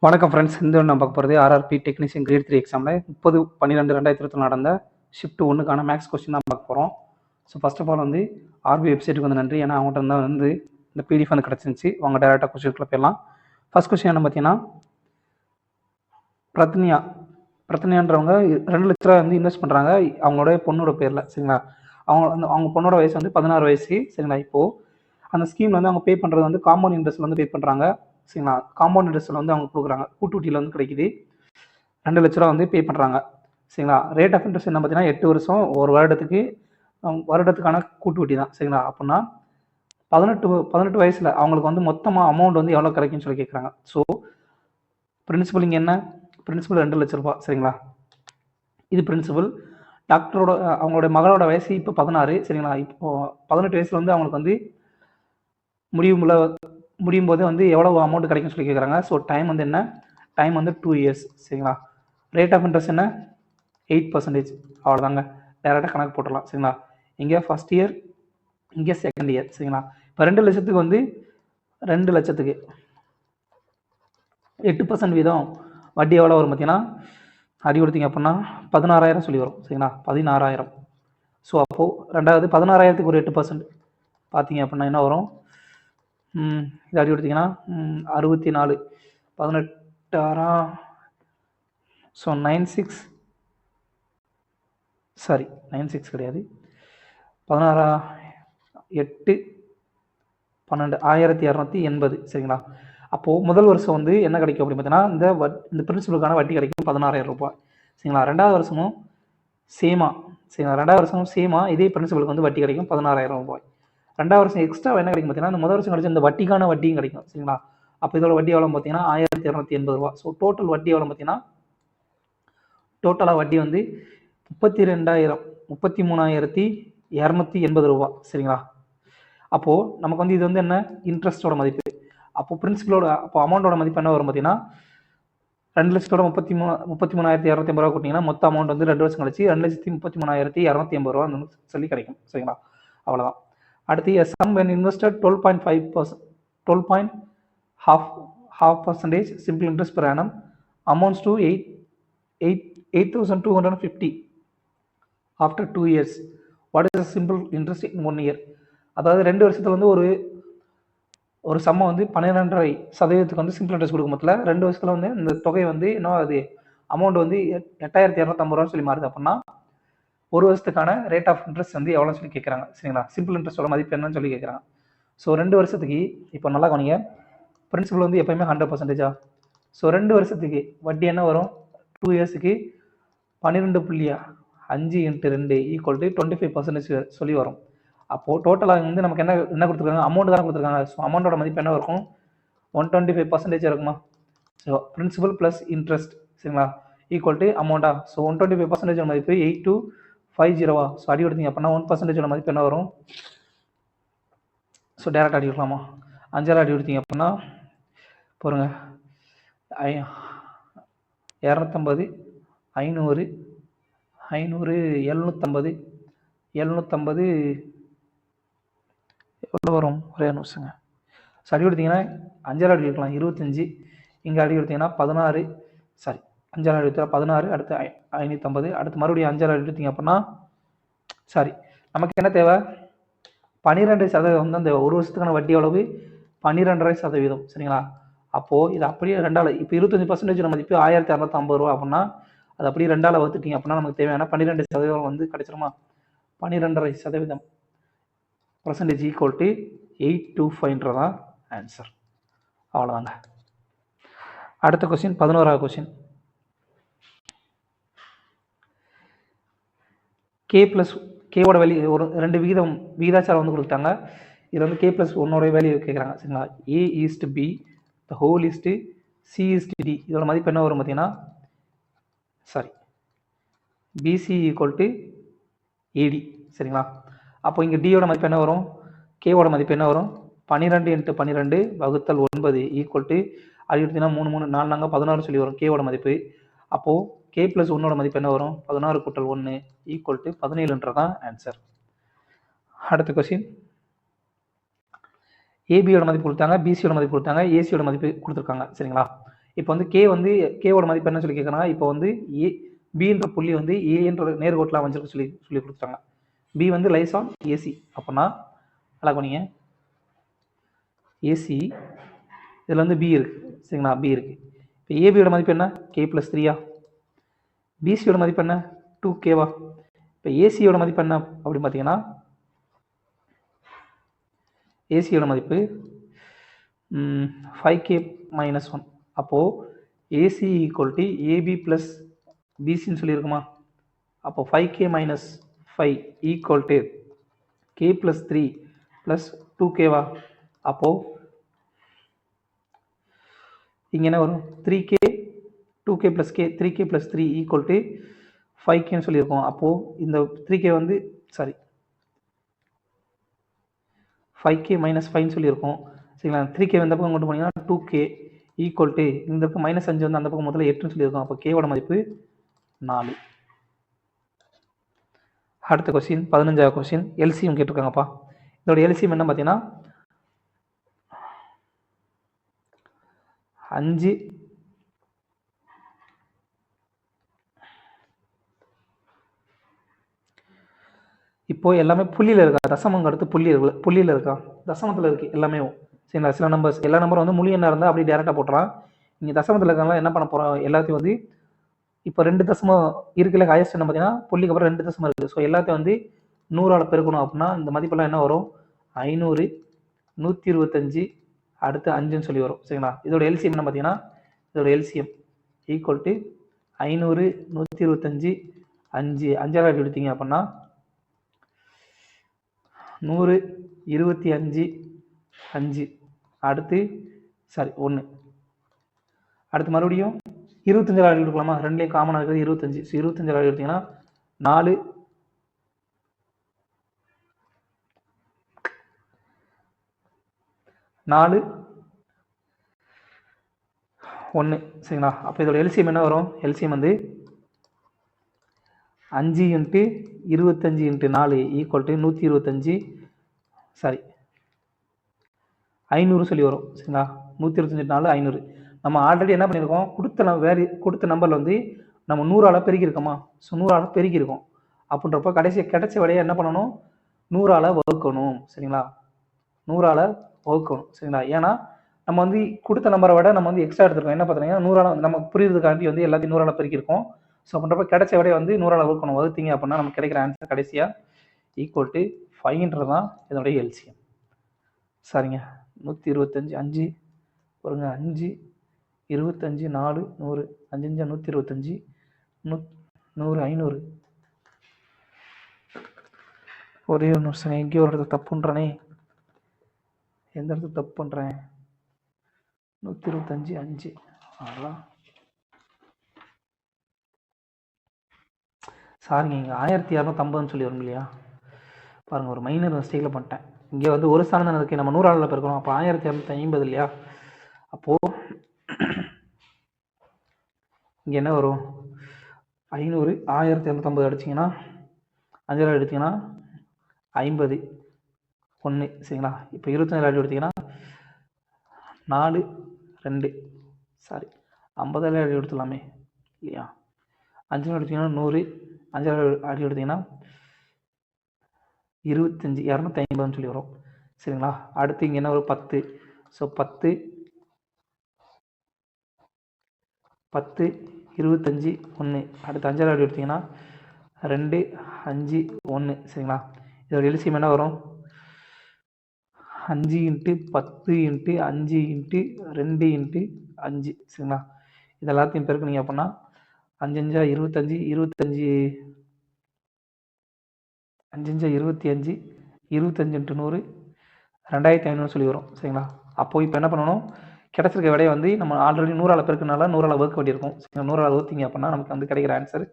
வணக்கம் ஃப்ரெண்ட்ஸ். இந்த நம்ம பார்க்க போகிறது ஆர்ஆர்பி டெக்னீஷியன் கிரேட் 3 எக்ஸாமில் 30/12/2024 ஷிஃப்ட் 1க்கான மேக்ஸ் கொஸ்டின் தான் பார்க்க போகிறோம். ஸோ ஃபர்ஸ்ட் ஆஃப் ஆல் வந்து ஆர்பி வெப்சைட்டுக்கு வந்து நன்றி. ஏன்னா அவங்கள்ட்ட தான் வந்து இந்த பிடிஎஃப் வந்து கிடச்சிருந்துச்சு. அவங்க டேரெக்டாக கொஸ்டினுக்குள்ள போயிடலாம். ஃபர்ஸ்ட் கொஸ்டின் என்ன பார்த்தீங்கன்னா, பிரத்னியான்றவங்க 2 லட்ச ரூபா வந்து இன்வெஸ்ட் பண்ணுறாங்க அவங்களோட பொண்ணோட பேரில். சரிங்களா? அவங்க பொண்ணோட வயசு வந்து 16 வயசு. சரிங்களா? இப்போது அந்த ஸ்கீமில் வந்து அவங்க பே பண்ணுறது வந்து காம்பவுண்ட் இன்ட்ரெஸ்ட்டில் வந்து பே பண்ணுறாங்க. சரிங்களா? காம்பவுண்ட் இன்ட்ரெஸ்ட்டில் வந்து அவங்க கொடுக்குறாங்க. கூட்டுவட்டியில் வந்து கிடைக்குது. 2 லட்ச ரூபா வந்து பே பண்ணுறாங்க. சரிங்களா? ரேட் ஆஃப் இன்ட்ரெஸ்ட் என்ன பார்த்தீங்கன்னா 8 வருஷம், ஒரு வருடத்துக்கான கூட்டுவட்டி தான். சரிங்களா? அப்படின்னா 18 வயசில் அவங்களுக்கு வந்து மொத்தமாக அமௌண்ட் வந்து எவ்வளோ கிடைக்கும்னு சொல்லி கேட்குறாங்க. ஸோ பிரின்சிபல் இங்கே என்ன? பிரின்சிபல் 2 லட்ச ரூபா. சரிங்களா? இது பிரின்சிபல். டாக்டரோட அவங்களோட மகளோட வயசு இப்போ 16. சரிங்களா? இப்போ 18 வயசில் வந்து அவங்களுக்கு வந்து முடியும் போது வந்து எவ்வளோ அமௌண்ட் கிடைக்கும்னு சொல்லி கேட்குறாங்க. ஸோ டைம் வந்து என்ன? டைம் வந்து 2 இயர்ஸ். சரிங்களா? ரேட் ஆஃப் இன்ட்ரெஸ்ட் என்ன? 8%. அவ்வளோதாங்க. டேரெக்டாக கணக்கு போட்டுடலாம். சரிங்களா? இங்கே ஃபஸ்ட் இயர், இங்கே செகண்ட் இயர். சரிங்களா? இப்போ 2 லட்சத்துக்கு வந்து 2 லட்சத்துக்கு 8% வீதம் வட்டி எவ்வளோ வரும் பார்த்தீங்கன்னா, அடி கொடுத்தீங்க அப்படின்னா 16,000 சொல்லி வரும். சரிங்களா? 16,000. ஸோ அப்போது ரெண்டாவது 16,000க்கு ஒரு 8% பார்த்தீங்க அப்படின்னா என்ன வரும்? இது அடி கொடுத்தீங்கன்னா 64, 18,000. ஸோ 96 கிடையாது, 16, 8, 12, 1280. சரிங்களா? அப்போது முதல் வருஷம் வந்து என்ன கிடைக்கும் அப்படின்னு பார்த்தீங்கன்னா, இந்த பிரின்சிபலுக்கான வட்டி கிடைக்கும் 16,000 ரூபாய். சரிங்களா? ரெண்டாவது வருஷமும் சேமா. சரிங்களா? ரெண்டாவது வருஷமும் சேமா இதே பிரின்சிபலுக்கு வந்து வட்டி கிடைக்கும் 16,000 ரூபாய். ரெண்டாவது வருஷம் எக்ஸ்ட்ரா என்ன கிடைக்கும் பார்த்தீங்கன்னா, இந்த முதல் வருஷம் கிடைச்ச இந்த வட்டிக்கான வட்டியும் கிடைக்கும். சரிங்களா? அப்போ இதோட வட்டி எவ்வளோ பார்த்தீங்கன்னா 1,280 ரூபா. ஸோ டோட்டல் வட்டி எவ்வளோ பார்த்தீங்கன்னா, டோட்டலாக வட்டி வந்து 33,280 ரூபா. சரிங்களா? அப்போது நமக்கு வந்து இது வந்து என்ன? இன்ட்ரெஸ்ட்டோட மதிப்பு. அப்போது பிரின்சிபலோட அமௌண்ட்டோட மதிப்பு என்ன வரும் பார்த்தீங்கன்னா, 2 லட்சத்தோட 33,280 ரூபா கூட்டிங்கன்னா மொத்த அமௌண்ட் வந்து 2 வருஷம் கழிச்சு 2,33,280 ரூபா சொல்லி கிடைக்கும். சரிங்களா? அவ்வளோதான். அடுத்து some when invested 12.5% simple interest per annum amounts to 8,250 after 2 years. What is the simple interest in 1 year? அதாவது 2 வருஷத்துல வந்து ஒரு சம்மை வந்து 12.5% வந்து சிம்பிள் இன்ட்ரெஸ்ட் கொடுக்கும் போதில் 2 வருஷத்துல வந்து இந்த தொகை வந்து என்ன ஆகுது? அமௌண்ட் வந்து 8,250 ரூபான்னு சொல்லி மாறுது. அப்படின்னா ஒரு வருஷத்துக்கான ரேட் ஆஃப் இன்ட்ரெஸ்ட் வந்து எவ்வளோன்னு சொல்லி கேட்குறாங்க. சரிங்களா? சிம்பிள் இன்ட்ரெஸ்ட்டோட மதிப்பு என்னன்னு சொல்லி கேட்குறாங்க. ஸோ 2 வருஷத்துக்கு இப்போ நல்லா கவனிங்க, பிரின்சிபல் வந்து எப்போயுமே 100%. ஸோ 2 வருஷத்துக்கு வட்டி என்ன வரும்? 2 இயர்ஸுக்கு 12.5 × 2 = 25% சொல்லி வரும். அப்போது டோட்டலாக வந்து நமக்கு என்ன கொடுத்துருக்காங்க? அமௌண்ட் தானே கொடுத்துருக்காங்க. ஸோ அமௌண்ட்டோட மதிப்பு என்ன இருக்கும்? 125% இருக்குமா? So principal plus interest. சரிங்களா? ஈக்குவல் அமௌண்ட்டா? ஸோ 125% மதிப்பு 8,250. ஸோ அடி கொடுத்தீங்க அப்படின்னா 1% மதிப்பு என்ன வரும்? ஸோ டேரெக்டாக அடி கொடுக்கலாமா? 5 அடி கொடுத்தீங்க அப்படின்னா பாருங்க, 250, 500, 750, 750 எவ்வளோ வரும்? ஒரே நிமிஷங்க. ஸோ அடி கொடுத்தீங்கன்னா 5 அடி கொடுக்கலாம் 25. இங்கே அடி கொடுத்தீங்கன்னா 16. 5 அடி கொடுத்தா 16. அடுத்து 550. அடுத்து மறுபடியும் 5 அடி கொடுத்தீங்க அப்படின்னா நமக்கு என்ன தேவை? 12% வந்து அந்த ஒரு வருஷத்துக்கான வட்டி எவ்வளவு? 12.5%. சரிங்களா? அப்போது இது அப்படியே 2ஆல் இப்போ 25% மதிப்பு 1,250 ரூபா அப்படின்னா அது அப்படியே 2ஆல் வகுத்துட்டீங்க அப்படின்னா நமக்கு தேவையான 12% வந்து கிடைச்சிருமா? 12.5% = 825 ஆன்சர். அவ்வளோதாங்க. அடுத்த கொஸ்டின் 11வது கொஸ்டின். கேவோட வேல்யூ ஒரு 2 விகிதாச்சாரம் வந்து கொடுத்தாங்க. இதில் வந்து K+1 வேல்யூ கேட்குறாங்க. சரிங்களா? A:B the whole C:D. இதோட மதிப்பு என்ன வரும் பார்த்தீங்கன்னா, BC = AD. சரிங்களா? அப்போ இங்கே டியோட மதிப்பு என்ன வரும்? கேவோட மதிப்பு என்ன வரும்? 12 × 12 / 9 ஈக்குவல் அது எடுத்தீங்கன்னா 3 3 4 நாங்கள் 16 சொல்லி வரும் கேவோட மதிப்பு. அப்போது K+1 மதிப்பு என்ன வரும்? 16 × 1 = 17 ஆன்சர். அடுத்த கொஸ்டின். ஏபியோட மதிப்பு கொடுத்தாங்க, பிசியோட மதிப்பு கொடுத்தாங்க, ஏசியோட மதிப்பு கொடுத்துருக்காங்க. சரிங்களா? இப்போ வந்து கே வந்து கேவோட மதிப்பு என்ன சொல்லி கேட்குறாங்க. இப்போ வந்து ஏ பின்ற புள்ளி வந்து ஏன்ற நேர்கோட்டில் அமைஞ்சிருக்கு சொல்லி சொல்லி கொடுத்துட்டாங்க. பி வந்து லைஸ் ஆன் ஏசி. அப்போனா நல்லா பண்ணிங்க, ஏசி இதில் வந்து பி இருக்குது சரிங்களா, பி இருக்குது. இப்போ ஏபியோட மதிப்பு என்ன, கே ப்ளஸ் 3ஆ. பிசியோட மதிப்பு என்ன, 2Kவா. இப்போ ஏசியோட மதிப்பு என்ன அப்படின்னு பார்த்தீங்கன்னா, ஏசியோட மதிப்பு 5K - 1. அப்போது AC equals to AB plus பிசின்னு சொல்லியிருக்குமா. அப்போ 5K - 5 ஈக்குவல் டு K + 3 + 2Kவா. அப்போது இங்கே என்ன வரும், 3K 2K + K 3K + 3 equal to 5Kன்னு சொல்லியிருக்கோம். அப்போது இந்த 3K வந்து சாரி 5K - 5ன்னு சொல்லியிருக்கோம் சரிங்களா. 3K இந்த பக்கம் கொண்டு போனீங்கன்னா 2K ஈக்குவல் டு இந்த பக்கம் -5 வந்து அந்த பக்கம் முதல்ல 8ன்னு சொல்லியிருக்கோம். அப்போ கேவோட மதிப்பு 4. அடுத்த கொஸ்டின் 15வது கொஸ்டின் எல்சிஎம் கேட்டிருக்காங்கப்பா. இதோட எல்சிஎம் என்ன பார்த்தீங்கன்னா 5 இப்போ எல்லாமே புள்ளியில் இருக்கா, தசமங்க அடுத்து புள்ளியில் இருக்கா, தசமத்தில் இருக்குது எல்லாமே சரிங்களா. சில நம்பர்ஸ் எல்லா நம்பரும் வந்து முழு எண்ணாக இருந்தால் அப்படியே டேரெக்டாக போட்டுறான். இங்கே தசமத்தில் இருக்காங்களா என்ன பண்ண போகிறோம், எல்லாத்தையும் வந்து இப்போ 2 தசமம் இருக்குல்ல, ஹையஸ்ட் என்ன பார்த்தீங்கன்னா புள்ளிக்கு அப்புறம் 2 தசமம் இருக்குது. ஸோ எல்லாத்தையும் வந்து 100ஆல் பெருக்கணும். அப்படின்னா இந்த மதிப்பெல்லாம் என்ன வரும், 500 125 அடுத்து 5ன்னு சொல்லி வரும் சரிங்களா. இதோட எல்சிஎம் என்ன பார்த்தீங்கன்னா, இதோட எல்சிஎம் ஈக்குவல் டு 500 125 5 5ஆல் எடுத்தீங்க அப்படின்னா 100 25 5 அடுத்து சாரி 1 அடுத்து மறுபடியும் 25 எடுக்கலாமா, ரெண்டுலேயும் காமனாக இருக்கிறது 25. ஸோ 25 எடுத்தீங்கன்னா 4 4 1 சரிங்களா. அப்போ இதோட எல்சிஎம் என்ன வரும், எல்சிஎம் வந்து 5 × 25 × 4 ஈக்குவல் டு 125 சாரி 500 சொல்லி வரும் சரிங்களா. 125 4 500. நம்ம ஆல்ரெடி என்ன பண்ணியிருக்கோம், கொடுத்த நம்பரில் வந்து நம்ம 100ஆல் பெருக்கியிருக்கோமா. ஸோ 100ஆல் பெருக்கியிருக்கோம் அப்படின்றப்போ கிடைச்ச விடையை என்ன பண்ணணும், 100ஆல் வகுக்கணும் சரிங்களா. 100ஆல் வகுக்கணும் சரிங்களா. ஏன்னா நம்ம வந்து கொடுத்த நம்பரை விட நம்ம வந்து எக்ஸ்ட்ரா எடுத்துருக்கோம். என்ன பார்த்தீங்கன்னா 100ஆல் நம்ம புரியுறதுக்காண்டி வந்து எல்லாத்தையும் 100ஆல் பெருக்கியிருக்கோம். ஸோ அப்படின்றப்ப கிடைச்ச விடையை வந்து 100ஆல் வகுக்கணும். வகுத்தீங்க அப்படின்னா நமக்கு கிடைக்கிற ஆன்சர் கடைசியாக ஈக்குவல் டு 5ன்றது தான் இதனுடைய எல்சிஎம் சரிங்க. 125 5 பாருங்க, 5 25 4 100 5 125 100 500. ஒரே ஒரு நிமிஷம், எங்கேயோ ஒரு இடத்துல தப்பு பண்ணுறேனே, எந்த இடத்துல தப்பு பண்ணுறேன். 125 5 அதெல்லாம் சாரிங்க, இங்கே 1250ன்னு சொல்லி வரும் இல்லையா. பாருங்கள், ஒரு மைனர் மிஸ்டேக்கில் பண்ணிட்டேன். இங்கே வந்து ஒரு ஸ்தானம் தானே இருக்குது, நம்ம 100ஆல் பெருக்கணும். அப்போ 1250 இல்லையா. அப்போது இங்கே என்ன வரும், 500 1250 அடிச்சிங்கன்னா 5ஆல் எடுத்திங்கன்னா 50 1 சரிங்களா. இப்போ 25ஆல் எடுத்திங்கன்னா 4 2 சாரி 50ஆல் எடுத்துலாமே இல்லையா. 5ஆல் எடுத்திங்கன்னா 100 5ஆல் எடுத்திங்கன்னா 25 250ன்னு சொல்லி வரும் சரிங்களா. அடுத்து இங்கே என்ன வரும் 10. ஸோ 10 10 25 1 அடுத்து 5ஆல் எடுத்திங்கன்னா 2 5 1 சரிங்களா. இதோட எல்சிஎம் என்ன வரும், 5 × 10 × 5 × 2 × 5 சரிங்களா. இது எல்லாத்தையும் பெருக்குனீங்க அப்படின்னா 5 5 25 25 5 5 25 25 × 100 2500 சொல்லி வரும் சரிங்களா. அப்போது இப்போ என்ன பண்ணணும், கிடச்சிருக்க விடையை வந்து நம்ம ஆல்ரெடி 100ஆல் பெருக்குனால 100ஆல் வகுக்க வேண்டியிருக்கும். 100ஆல் வகுத்தீங்க அப்படின்னா நமக்கு வந்து கிடைக்கிற ஆன்சர்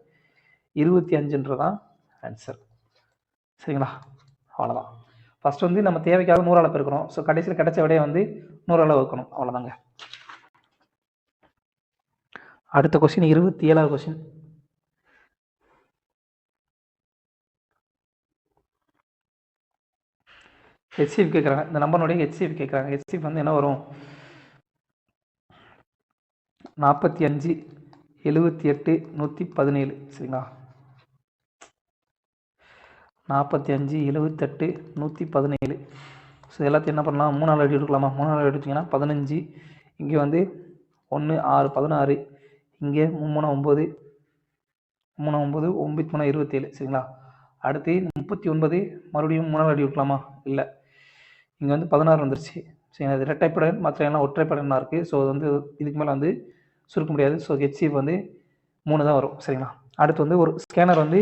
25ன்றதான் ஆன்சர் சரிங்களா. அவ்வளோதான். ஃபஸ்ட் வந்து நம்ம தேவைக்காக 100ஆல் பெருக்கிறோம். ஸோ கடைசியில் கிடைச்ச விடையை வந்து 100ஆல் வகுக்கணும், அவ்வளோதாங்க. அடுத்த கொஸ்டின் 27வது கொஸ்டின். ஹெச்சிஎஃப் கேட்குறாங்க. இந்த நம்பருடைய ஹெச்சிஎஃப் கேட்குறாங்க. ஹெச்சிஎஃப் வந்து என்ன வரும், 45 78 117 சரிங்களா. 45 78 117. ஸோ எல்லாத்தையும் என்ன பண்ணலாம், 3 நாள் எடுக்கலாமா, 3 நாள் எடுத்திங்கன்னா 15, இங்கே வந்து 1 6 16, இங்கே 3 9 3 9 9 3 27 சரிங்களா. அடுத்து 39 மறுபடியும் 3 நாள் எடுக்கலாமா, இல்லை, இங்கே வந்து 16 வந்துருச்சு சரிங்களா. இது இரட்டைப்படன், மற்ற எல்லாம் ஒற்றைப்படனாக இருக்குது. ஸோ அது வந்து இதுக்கு மேலே வந்து சுருக்க முடியாது. ஸோ ஹெச்சிஎஃப் வந்து 3 தான் வரும் சரிங்களா. அடுத்து வந்து ஒரு ஸ்கேனர் வந்து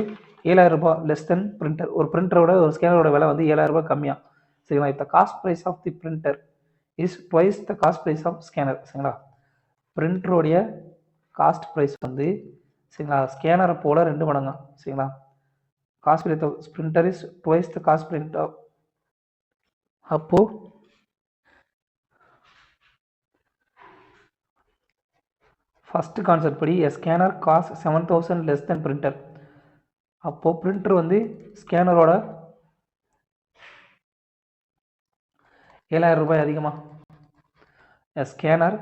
7,000 ரூபாய் லெஸ் தென் பிரிண்டர். ஒரு பிரிண்டரோட ஒரு ஸ்கேனரோட விலை வந்து 7,000 ரூபாய் கம்மியாக சரிங்களா. இப்போ cost price of the printer is twice the cost price of scanner சரிங்களா. பிரிண்டருடைய காஸ்ட் ப்ரைஸ் வந்து சரிங்களா ஸ்கேனரை போல் 2 மடங்கா சரிங்களா. Cost price of printer is twice the cost print of. அப்போது ஃபஸ்ட்டு கான்செப்ட் படி scanner cost 7,000 less than printer. அப்போது printer வந்து ஸ்கேனரோட 7,000 ரூபாய் அதிகமாக. Scanner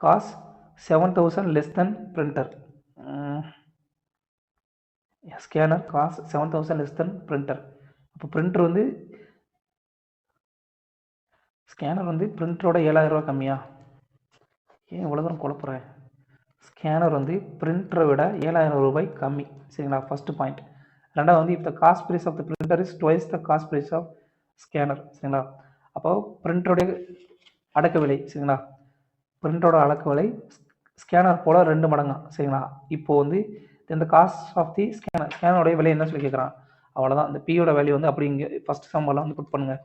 cost 7,000 less than printer. Scanner cost 7,000 less than printer. அப்போ பிரிண்டர் வந்து ஸ்கேனர் வந்து பிரிண்டரோட 7,000 ரூபாய் கம்மியா? ஏன் இவ்வளோ தூரம் குழப்புறேன்? ஸ்கேனர் வந்து பிரிண்டரை விட 7,000 ரூபாய் கம்மி சரிங்களா, ஃபஸ்ட்டு பாயிண்ட். ரெண்டாவது வந்து இப்போ cost price of the printer is twice the cost price of scanner சரிங்களா. அப்போது பிரிண்டருடைய அடக்க விலை சரிங்களா, பிரிண்டரோட அடக்க விலை ஸ்கேனர் போல் 2 மடங்கா சரிங்களா. இப்போது வந்து இந்த காஸ்ட் ஆஃப் தி ஸ்கேனர், ஸ்கேனருடைய விலை என்ன சொல்லி கேட்குறான், அவ்வளோதான். இந்த பியோட வேல்யூ வந்து அப்படி இங்கே ஃபஸ்ட் சம்பளம் வந்து புட் பண்ணுங்கள்.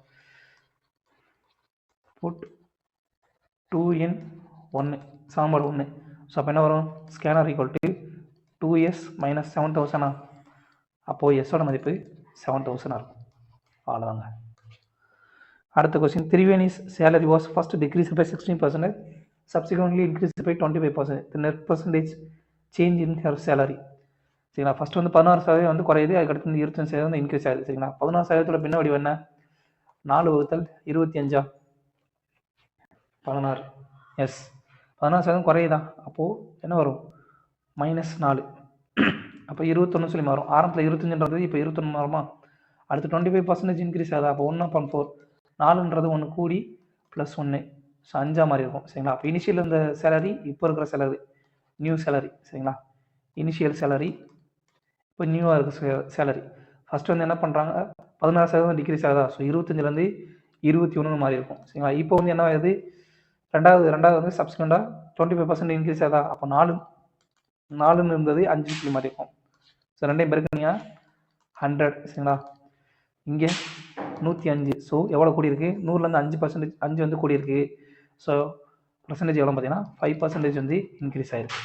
Put 2 in 1 sambar 1. ஸோ அப்போ என்ன வரும், scanner equal to 2s minus 7,000. அப்போது எஸ்ஸோட மதிப்பு 7,000 இருக்கும். அவ்வளோதாங்க. அடுத்த question, Triveni's salary was first decrease by 16%, subsequently increase by 25%. The net percentage change in her salary சரிங்களா. ஃபஸ்ட்டு வந்து 16% வந்து குறையுது, அதுக்கடுத்து வந்து 25% வந்து இன்க்ரீஸ் ஆகுது சரிங்களா. 16%ஓட பின்ன வடிவம் என்ன, 4 வகுத்தல் 25 16. எஸ், 16% குறையுதா, அப்போது என்ன வரும், -4. அப்போ 21 சொல்லி மாறும். ஆரம்பத்தில் 25ன்றது இப்போ 21 மாறுமா. அடுத்து 25% இன்க்ரீஸ் ஆகுதா, அப்போ 1/4. 4ன்றது 1 கூடி ப்ளஸ் 1, ஸோ 5 மாறி இருக்கும் சரிங்களா. அப்போ இனிஷியல் இருந்த சேலரி இப்போ இருக்கிற சேலரி நியூ சேலரி சரிங்களா. இனிஷியல் சேலரி இப்போ நியூவாக இருக்க சேலரி. ஃபஸ்ட்டு வந்து என்ன பண்ணுறாங்க, 16% டிக்ரீஸ் ஆகுதா, ஸோ 25லேருந்து 21 மாறி இருக்கும் சரிங்களா. இப்போ வந்து என்ன ஆகுது, ரெண்டாவது வந்து சப்ஸ்கிரெண்டாக 25% இன்க்ரீஸ் ஆகுதா, அப்போ 4ன்னு இருந்தது 5 சொல்லி மாறி இருக்கும். ஸோ ரெண்டையும் பெருக்குனியா 100 சரிங்களா. இங்கே 105, ஸோ எவ்வளோ கூடியிருக்கு, 100லேருந்து 5%, 5 வந்து கூடியிருக்கு. ஸோ பர்சன்டேஜ் எவ்வளோ பார்த்தீங்கன்னா 5% வந்து இன்க்ரீஸ் ஆகிருக்கு.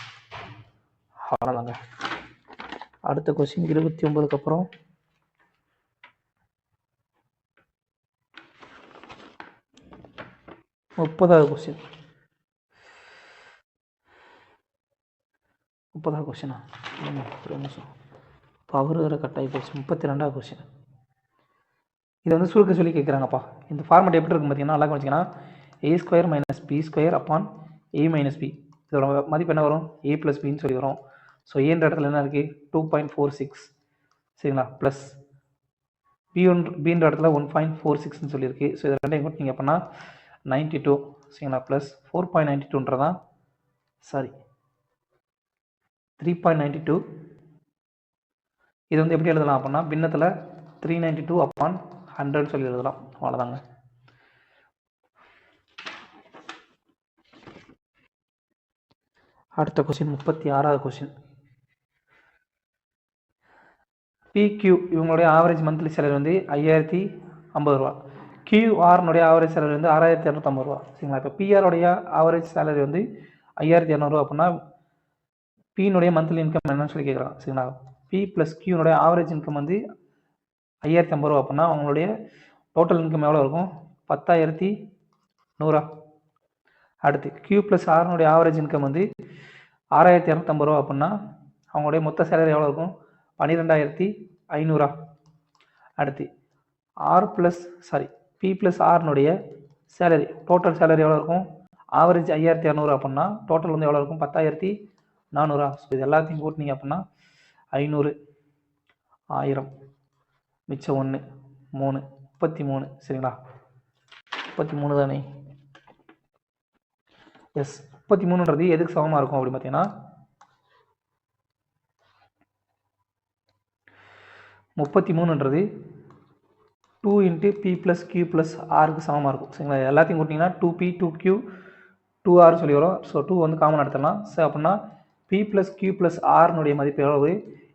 அவ்வளோதாங்க. அடுத்த கொஸ்டின் 29க்கு அப்புறம் 30வது கொஸ்டின். 30வது கொஸ்டினா, ஒரு நிமிஷம், பவர் வேறு கட் ஆகி போச்சு. 32வது கொஸ்டின். இதை வந்து சுருக்க சொல்லி கேட்குறாங்கப்பா. இந்த ஃபார்மெட் எப்படி இருக்கும் பார்த்தீங்கன்னா, நல்லா வச்சிங்கன்னா a² minus b² upon a minus b. இதோட மதிப்பு என்ன வரும், a + bன்னு சொல்லி வரும். ஸோ ஏன்ற இடத்துல என்ன இருக்குது, 2.46 சரிங்களா, ப்ளஸ் பின்ற இடத்துல 1.46ன்னு சொல்லியிருக்கு. ஸோ இது ரெண்டையும் கூட்டிங்க அப்படின்னா 92 சரிங்களா, ப்ளஸ் 4.92ன்றதான், சாரி 3.92. இது வந்து எப்படி எழுதலாம் அப்படின்னா, பின்னத்தில் 392 அப்பான் 100 சொல்லி எழுதலாம். அவ்வளோதாங்க. அடுத்த கொஸ்டின் 36வது கொஸ்டின். PQ இவங்களுடைய ஆவரேஜ் மந்த்லி சேலரி வந்து 5,050 ரூபா. QR ஆவரேஜ் சேலரி வந்து 6,250 ரூபா சரிங்களா. இப்போ PR ஆவரேஜ் சேலரி வந்து 5,200 ரூபா அப்படின்னா P மந்த்லி இன்கம் என்னன்னு சொல்லி கேட்குறாங்க சரிங்களா. P + Q ஆவரேஜ் இன்கம் வந்து 5,050 ரூபா அப்படின்னா அவங்களுடைய டோட்டல் இன்கம் எவ்வளோ இருக்கும், 10,100. அடுத்து Q + R ஆவரேஜ் இன்கம் வந்து 6,250 ரூபா அப்படின்னா அவங்களுடைய மொத்த சேலரி எவ்வளோ இருக்கும், 12,500. அடுத்து P + R salary, total salary எவ்வளோ இருக்கும், ஆவரேஜ் 5200 அப்படின்னா டோட்டல் வந்து எவ்வளோ இருக்கும்? 10400. ஸோ இது எல்லாத்தையும் கூட்டினீங்க அப்படின்னா 500, 1000, மிச்சம் 1, 3, 33. சரிங்களா? 33 தானே? எஸ், 33ன்றது எதுக்கு சமமாக இருக்கும் அப்படின்னு பார்த்தீங்கன்னா 33ன்றது 2 × P + Q + Rக்கு சமமாக இருக்கும். சரிங்களா? எல்லாத்தையும் கூட்டிங்கன்னா 2P 2Q 2R சொல்லி வரும். ஸோ 2 வந்து காமன் எடுத்துடலாம். ஸோ அப்படின்னா P + Q + Rனுடைய மதிப்பு எவ்வளவு?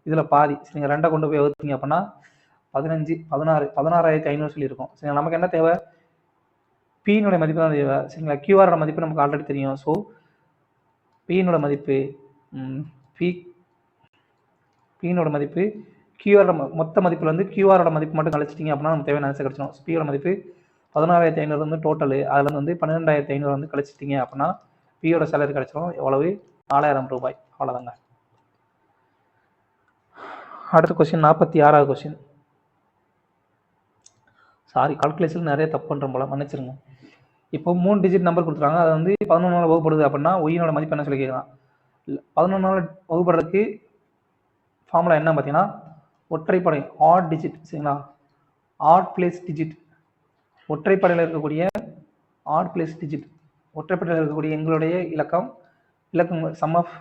இதில் பாதி. சரிங்க, 2 கொண்டு போய் வகுத்தீங்க அப்படின்னா 15, 16, 16500 சொல்லியிருக்கோம். சரிங்களா? நமக்கு என்ன தேவை? Pனுடைய மதிப்பு தான் தேவை. சரிங்களா? QRோட மதிப்பு நமக்கு ஆல்ரெடி தெரியும். ஸோ Pனோட மதிப்பு Pனோட மதிப்பு QRோட மொத்த மதிப்புல வந்து QRோட மதிப்பு மட்டும் கழிச்சிட்டிங்க அப்படின்னா நமக்கு தேவையான ஆன்சர் கிடைச்சிடும். Pயோட மதிப்பு 16500 வந்து டோட்டலு. அதில் வந்து 12500 வந்து கழிச்சிட்டிங்க அப்படின்னா Pயோட சேலரி கிடைச்சிடும். எவ்வளவு? 4000 ரூபாய். அவ்வளோதாங்க. அடுத்த கொஸ்டின் 46வது கொஸ்டின். சாரி, கால்குலேஷன் நிறைய தப்பு பண்ணுறோம் போல, மன்னிச்சிருங்க. இப்போ 3 டிஜிட் நம்பர் கொடுத்துருக்காங்க. அது வந்து 11 வகுப்படுது அப்படின்னா ஒய்யோட மதிப்பு என்ன சொல்லி கேட்கலாம். 11 வகுப்படுறதுக்கு ஃபார்முலா என்ன பார்த்தீங்கன்னா ஒற்றைப்படை ஆட் டிஜிட். சரிங்களா? Odd place digit. ஒற்றைப்படையில் இருக்கக்கூடிய ஆட் பிளேஸ் டிஜிட். ஒற்றைப்படையில் இருக்கக்கூடிய எங்களுடைய இலக்கம் sum of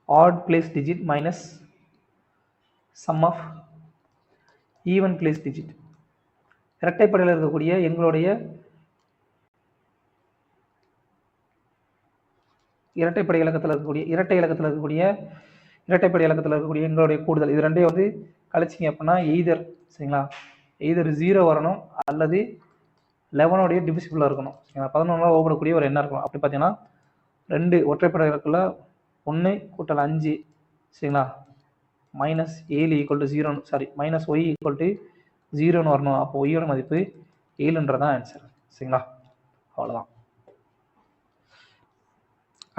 odd place digit minus sum of even place digit. இரட்டைப்படையில் இருக்கக்கூடிய எங்களுடைய இரட்டைப்படை இலக்கத்தில் இருக்கக்கூடிய எங்களுடைய கூடுதல். இது ரெண்டையும் வந்து கழிச்சிங்க அப்படின்னா எய்தர், சரிங்களா, எய்தர் 0 வரணும் அல்லது 11 டிவிசிபிளாக இருக்கணும். 11 ஓபடக்கூடிய ஒரு எண்ணம் இருக்கணும். அப்படி பார்த்தீங்கன்னா 2 ஒற்றைப்படை இலக்கில் 1 = 5, சரிங்களா, -7 = 0, சாரி -y = 0ன்னு வரணும். அப்போ ஒய்யோட மதிப்பு 7ன்றதான் ஆன்சர். சரிங்களா? அவ்வளோதான்.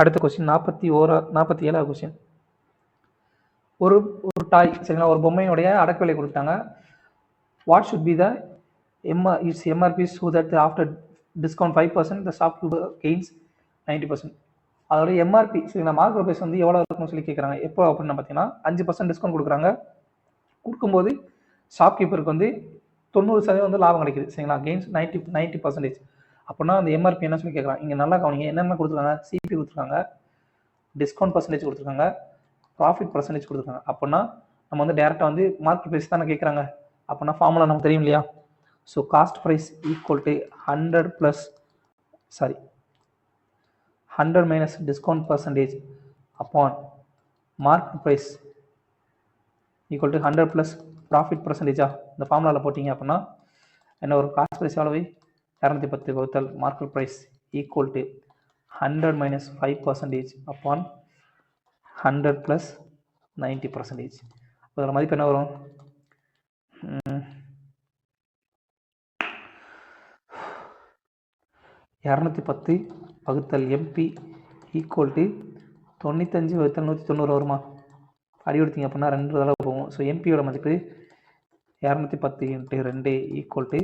அடுத்த கொஸ்டின் 47வது கொஸ்டின். ஒரு டாய், சரிங்களா, ஒரு பொம்மையுடைய அடக்க விலை கொடுத்தாங்க. What should be the MRP so that after discount 5% the shopkeeper gains 90%. அதோட எம்ஆர்பி, சரிங்களா, மார்க்கெட் ப்ரைஸ் வந்து எவ்வளோ இருக்குன்னு சொல்லி கேட்குறாங்க. எப்போ அப்படின்னு பார்த்தீங்கன்னா 5% டிஸ்கவுண்ட் கொடுக்குறாங்க. கொடுக்கும்போது ஷாப்கீப்பருக்கு வந்து 90% வந்து லாபம் கிடைக்குது. சரிங்களா? கெயின்ஸ் 90%. அப்படின்னா அந்த எம்ஆர்பி என்ன சொல்லி கேட்குறாங்க. இங்கே நல்லா கவனிங்க. என்னென்ன கொடுத்துருக்காங்க? சிபி கொடுத்துருக்காங்க, டிஸ்கவுண்ட் பர்சன்டேஜ் கொடுத்துருக்காங்க, ப்ராஃபிட் பர்சன்டேஜ் கொடுத்துருக்காங்க. அப்படின்னா நம்ம வந்து டேரெக்டாக வந்து மார்க்கெட் ப்ரைஸ் தானே கேட்குறாங்க. அப்படின்னா ஃபார்முலா நமக்கு தெரியும் இல்லையா? So cost price equal to 100 minus discount percentage upon market price equal to 100 plus profit பர்சன்டேஜா இந்த ஃபார்முலாவில் போட்டிங்க அப்படின்னா என்ன ஒரு காஸ்ட் ப்ரைஸ் எவ்வளவு? 210 வகுத்தல் market price equal to 100 minus 5% அப்பான் 100 ப்ளஸ் 90%. அதோட மதிப்பு என்ன வரும்? 210 வகுத்தல் MP ஈக்குவல் டு 95 வகுத்தல் 190 வருமா? அடி கொடுத்தீங்க அப்படின்னா 2 தடவை போகும். ஸோ எம்பியோட மதிப்பு 210 × 2 ஈக்குவல் டு